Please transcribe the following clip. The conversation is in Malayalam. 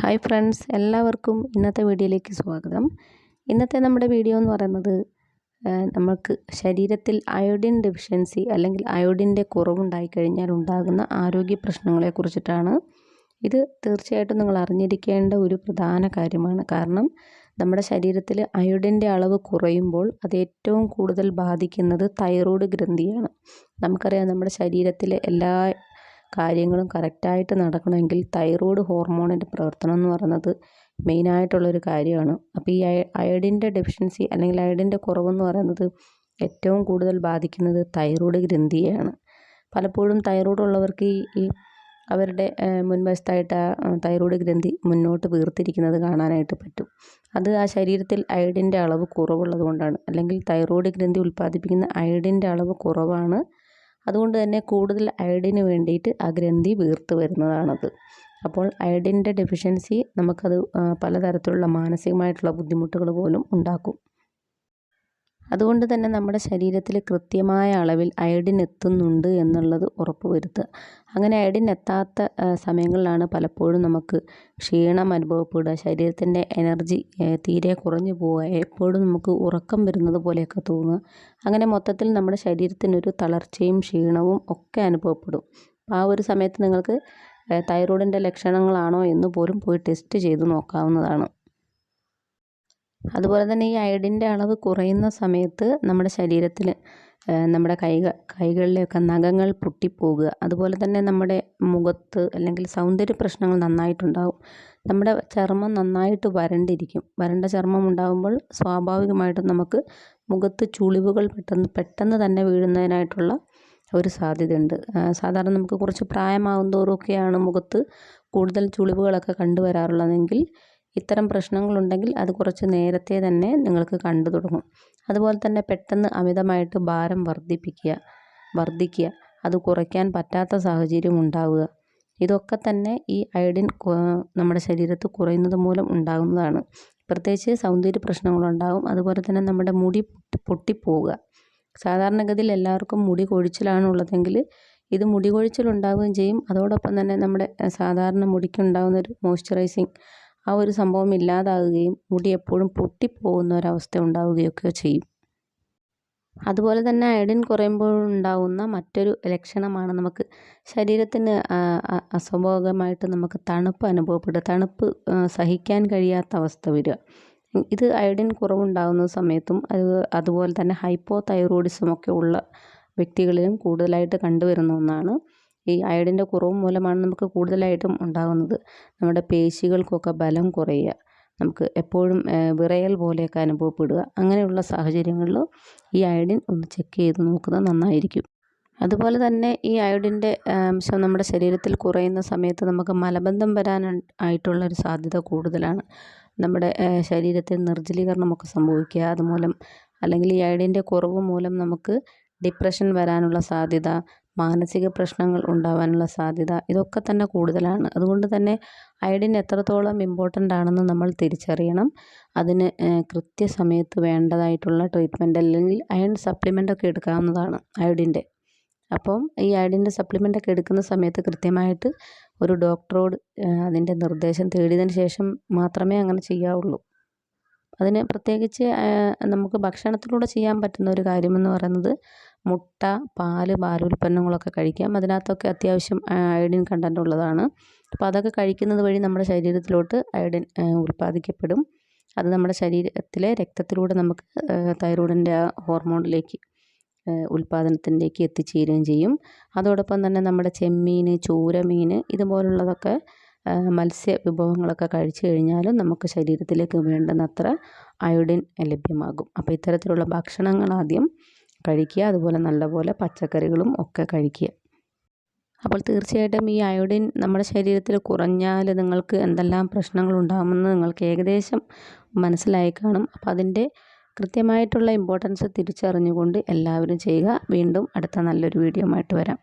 ഹായ് ഫ്രണ്ട്സ്, എല്ലാവർക്കും ഇന്നത്തെ വീഡിയോയിലേക്ക് സ്വാഗതം. ഇന്നത്തെ നമ്മുടെ വീഡിയോ എന്ന് പറയുന്നത് നമുക്ക് ശരീരത്തിൽ അയോഡിൻ ഡെഫിഷ്യൻസി അല്ലെങ്കിൽ അയോഡിൻ്റെ കുറവുണ്ടായിക്കഴിഞ്ഞാൽ ഉണ്ടാകുന്ന ആരോഗ്യ പ്രശ്നങ്ങളെ കുറിച്ചിട്ടാണ്. ഇത് തീർച്ചയായിട്ടും നിങ്ങൾ അറിഞ്ഞിരിക്കേണ്ട ഒരു പ്രധാന കാര്യമാണ്. കാരണം നമ്മുടെ ശരീരത്തിൽ അയോഡിൻ്റെ അളവ് കുറയുമ്പോൾ അത് ഏറ്റവും കൂടുതൽ ബാധിക്കുന്നത് തൈറോയ്ഡ് ഗ്രന്ഥിയാണ്. നമുക്കറിയാം, നമ്മുടെ ശരീരത്തിലെ എല്ലാ കാര്യങ്ങളും കറക്റ്റായിട്ട് നടക്കണമെങ്കിൽ തൈറോയ്ഡ് ഹോർമോണിൻ്റെ പ്രവർത്തനം എന്ന് പറയുന്നത് മെയിനായിട്ടുള്ളൊരു കാര്യമാണ്. അപ്പോൾ ഈ അയഡിൻ്റെ ഡെഫിഷ്യൻസി അല്ലെങ്കിൽ അയഡിൻ്റെ കുറവെന്ന് പറയുന്നത് ഏറ്റവും കൂടുതൽ ബാധിക്കുന്നത് തൈറോയ്ഡ് ഗ്രന്ഥിയെയാണ്. പലപ്പോഴും തൈറോയ്ഡ് ഉള്ളവർക്ക് ഈ അവരുടെ മുൻവശത്തായിട്ട് തൈറോയ്ഡ് ഗ്രന്ഥി മുന്നോട്ട് വീർത്തിരിക്കുന്നത് കാണാനായിട്ട് പറ്റും. അത് ആ ശരീരത്തിൽ അയഡിൻ്റെ അളവ് കുറവുള്ളത് കൊണ്ടാണ്. അല്ലെങ്കിൽ തൈറോയ്ഡ് ഗ്രന്ഥി ഉൽപ്പാദിപ്പിക്കുന്ന അയഡിൻ്റെ അളവ് കുറവാണ്. അതുകൊണ്ട് തന്നെ കൂടുതൽ അയഡിന് വേണ്ടിയിട്ട് ആ ഗ്രന്ഥി വീർത്ത് വരുന്നതാണത്. അപ്പോൾ അയഡിൻ്റെ ഡെഫിഷ്യൻസി നമുക്കത് പലതരത്തിലുള്ള മാനസികമായിട്ടുള്ള ബുദ്ധിമുട്ടുകൾ പോലും ഉണ്ടാക്കും. അതുകൊണ്ട് തന്നെ നമ്മുടെ ശരീരത്തിൽ കൃത്യമായ അളവിൽ അയഡിൻ എത്തുന്നുണ്ട് എന്നുള്ളത് ഉറപ്പ് വരുത്തുക. അങ്ങനെ അയഡിൻ എത്താത്ത സമയങ്ങളിലാണ് പലപ്പോഴും നമുക്ക് ക്ഷീണം അനുഭവപ്പെടുക, ശരീരത്തിൻ്റെ എനർജി തീരെ കുറഞ്ഞു പോവുക, എപ്പോഴും നമുക്ക് ഉറക്കം വരുന്നത് പോലെയൊക്കെ തോന്നുക. അങ്ങനെ മൊത്തത്തിൽ നമ്മുടെ ശരീരത്തിനൊരു തളർച്ചയും ക്ഷീണവും ഒക്കെ അനുഭവപ്പെടും. ആ ഒരു സമയത്ത് നിങ്ങൾക്ക് തൈറോയ്ഡിൻ്റെ ലക്ഷണങ്ങളാണോ എന്ന് പോലും പോയി ടെസ്റ്റ് ചെയ്ത് നോക്കാവുന്നതാണ്. അതുപോലെ തന്നെ ഈ അയഡിൻ്റെ അളവ് കുറയുന്ന സമയത്ത് നമ്മുടെ ശരീരത്തിൽ നമ്മുടെ കൈകളിലെയൊക്കെ നഖങ്ങൾ പൊട്ടിപ്പോവുക, അതുപോലെ തന്നെ നമ്മുടെ മുഖത്ത് അല്ലെങ്കിൽ സൗന്ദര്യ പ്രശ്നങ്ങൾ നന്നായിട്ടുണ്ടാകും. നമ്മുടെ ചർമ്മം നന്നായിട്ട് വരണ്ടിരിക്കും. വരണ്ട ചർമ്മം ഉണ്ടാകുമ്പോൾ സ്വാഭാവികമായിട്ടും നമുക്ക് മുഖത്ത് ചുളിവുകൾ പെട്ടെന്ന് തന്നെ വീഴുന്നതിനായിട്ടുള്ള ഒരു സാധ്യതയുണ്ട്. സാധാരണ നമുക്ക് കുറച്ച് പ്രായമാകും തോറുമൊക്കെയാണ് മുഖത്ത് കൂടുതൽ ചുളിവുകളൊക്കെ കണ്ടുവരാറുള്ളതെങ്കിൽ ഇത്തരം പ്രശ്നങ്ങളുണ്ടെങ്കിൽ അത് കുറച്ച് നേരത്തെ തന്നെ നിങ്ങൾക്ക് കണ്ടു തുടങ്ങും. അതുപോലെ തന്നെ പെട്ടെന്ന് അമിതമായിട്ട് ഭാരം വർദ്ധിക്കുക, അത് കുറയ്ക്കാൻ പറ്റാത്ത സാഹചര്യം ഉണ്ടാവുക, ഇതൊക്കെ തന്നെ ഈ അയഡിൻ നമ്മുടെ ശരീരത്തിൽ കുറയുന്നത് മൂലം ഉണ്ടാകുന്നതാണ്. പ്രത്യേകിച്ച് സൗന്ദര്യ പ്രശ്നങ്ങളുണ്ടാകും. അതുപോലെ തന്നെ നമ്മുടെ മുടി പൊട്ടിപ്പോവുക. സാധാരണഗതിയിൽ എല്ലാവർക്കും മുടി കൊഴിച്ചിലാണുള്ളതെങ്കിൽ ഇത് മുടി കൊഴിച്ചിലുണ്ടാവുകയും ചെയ്യും. അതോടൊപ്പം തന്നെ നമ്മുടെ സാധാരണ മുടിക്കുണ്ടാകുന്നൊരു മോയ്സ്ചറൈസിങ് ആ ഒരു സംഭവം ഇല്ലാതാവുകയും മുടി എപ്പോഴും പൊട്ടിപ്പോകുന്ന ഒരവസ്ഥ ഉണ്ടാവുകയൊക്കെ ചെയ്യും. അതുപോലെ തന്നെ അയഡിൻ കുറയുമ്പോൾ ഉണ്ടാകുന്ന മറ്റൊരു ലക്ഷണമാണ് നമുക്ക് ശരീരത്തിന് അസ്വാഭാവികമായിട്ട് നമുക്ക് തണുപ്പ് അനുഭവപ്പെടുക, തണുപ്പ് സഹിക്കാൻ കഴിയാത്ത അവസ്ഥ വരിക. ഇത് അയഡിൻ കുറവുണ്ടാകുന്ന സമയത്തും അതുപോലെ തന്നെ ഹൈപ്പോ തൈറോയിഡിസം ഒക്കെ ഉള്ള വ്യക്തികളിലും കൂടുതലായിട്ട് കണ്ടുവരുന്ന ഒന്നാണ്. ഈ അയഡിൻ്റെ കുറവ് മൂലമാണ് നമുക്ക് കൂടുതലായിട്ടും ഉണ്ടാകുന്നത്. നമ്മുടെ പേശികൾക്കൊക്കെ ബലം കുറയുക, നമുക്ക് എപ്പോഴും വിറയൽ പോലെയൊക്കെ അനുഭവപ്പെടുക. അങ്ങനെയുള്ള സാഹചര്യങ്ങളിൽ ഈ അയഡിൻ ഒന്ന് ചെക്ക് ചെയ്ത് നോക്കുന്നത് നന്നായിരിക്കും. അതുപോലെ തന്നെ ഈ അയഡിൻ്റെ അംശം നമ്മുടെ ശരീരത്തിൽ കുറയുന്ന സമയത്ത് നമുക്ക് മലബന്ധം വരാനായിട്ടുള്ളൊരു സാധ്യത കൂടുതലാണ്. നമ്മുടെ ശരീരത്തിൽ നിർജ്ജലീകരണമൊക്കെ സംഭവിക്കുക, അതുമൂലം അല്ലെങ്കിൽ ഈ അയഡിൻ്റെ കുറവ് മൂലം നമുക്ക് ഡിപ്രഷൻ വരാനുള്ള സാധ്യത, മാനസിക പ്രശ്നങ്ങൾ ഉണ്ടാവാനുള്ള സാധ്യത ഇതൊക്കെ തന്നെ കൂടുതലാണ്. അതുകൊണ്ട് തന്നെ അയഡിൻ എത്രത്തോളം ഇമ്പോർട്ടൻ്റ് ആണെന്ന് നമ്മൾ തിരിച്ചറിയണം. അതിന് കൃത്യസമയത്ത് വേണ്ടതായിട്ടുള്ള ട്രീറ്റ്മെൻറ്റ് അല്ലെങ്കിൽ അയൺ സപ്ലിമെൻ്റൊക്കെ എടുക്കാവുന്നതാണ് അയഡിൻ്റെ. അപ്പം ഈ അയഡിൻ്റെ സപ്ലിമെൻ്റൊക്കെ എടുക്കുന്ന സമയത്ത് കൃത്യമായിട്ട് ഒരു ഡോക്ടറോട് അതിൻ്റെ നിർദ്ദേശം തേടിയതിന് ശേഷം മാത്രമേ അങ്ങനെ ചെയ്യാവുള്ളൂ. അതിന് പ്രത്യേകിച്ച് നമുക്ക് ഭക്ഷണത്തിലൂടെ ചെയ്യാൻ പറ്റുന്ന ഒരു കാര്യമെന്ന് പറയുന്നത് മുട്ട, പാലുൽപ്പന്നങ്ങളൊക്കെ കഴിക്കാം. അതിനകത്തൊക്കെ അത്യാവശ്യം അയഡിൻ കണ്ടൻ്റ് ഉള്ളതാണ്. അപ്പോൾ അതൊക്കെ കഴിക്കുന്നത് വഴി നമ്മുടെ ശരീരത്തിലോട്ട് അയഡിൻ ഉൽപ്പാദിക്കപ്പെടും. അത് നമ്മുടെ ശരീരത്തിലെ രക്തത്തിലൂടെ നമുക്ക് തൈറോയ്ഡിൻ്റെ ഹോർമോണിലേക്ക് ഉൽപ്പാദനത്തിലേക്ക് എത്തിച്ചേരുകയും ചെയ്യും. അതോടൊപ്പം തന്നെ നമ്മുടെ ചെമ്മീൻ, ചൂരമീൻ ഇതുപോലുള്ളതൊക്കെ മത്സ്യ വിഭവങ്ങളൊക്കെ കഴിച്ചു കഴിഞ്ഞാലും നമുക്ക് ശരീരത്തിലേക്ക് വേണ്ടുന്നത്ര അയോഡിൻ ലഭ്യമാകും. അപ്പോൾ ഇത്തരത്തിലുള്ള ഭക്ഷണങ്ങൾ ആദ്യം കഴിക്കുക, അതുപോലെ നല്ലപോലെ പച്ചക്കറികളും ഒക്കെ കഴിക്കുക. അപ്പോൾ തീർച്ചയായിട്ടും ഈ അയോഡിൻ നമ്മുടെ ശരീരത്തിൽ കുറഞ്ഞാൽ നിങ്ങൾക്ക് എന്തെല്ലാം പ്രശ്നങ്ങളുണ്ടാകുമെന്ന് നിങ്ങൾക്ക് ഏകദേശം മനസ്സിലായി കാണും. അപ്പോൾ അതിൻ്റെ കൃത്യമായിട്ടുള്ള ഇമ്പോർട്ടൻസ് തിരിച്ചറിഞ്ഞുകൊണ്ട് എല്ലാവരും ചെയ്യുക. വീണ്ടും അടുത്ത നല്ലൊരു വീഡിയോ ആയിട്ട് വരാം.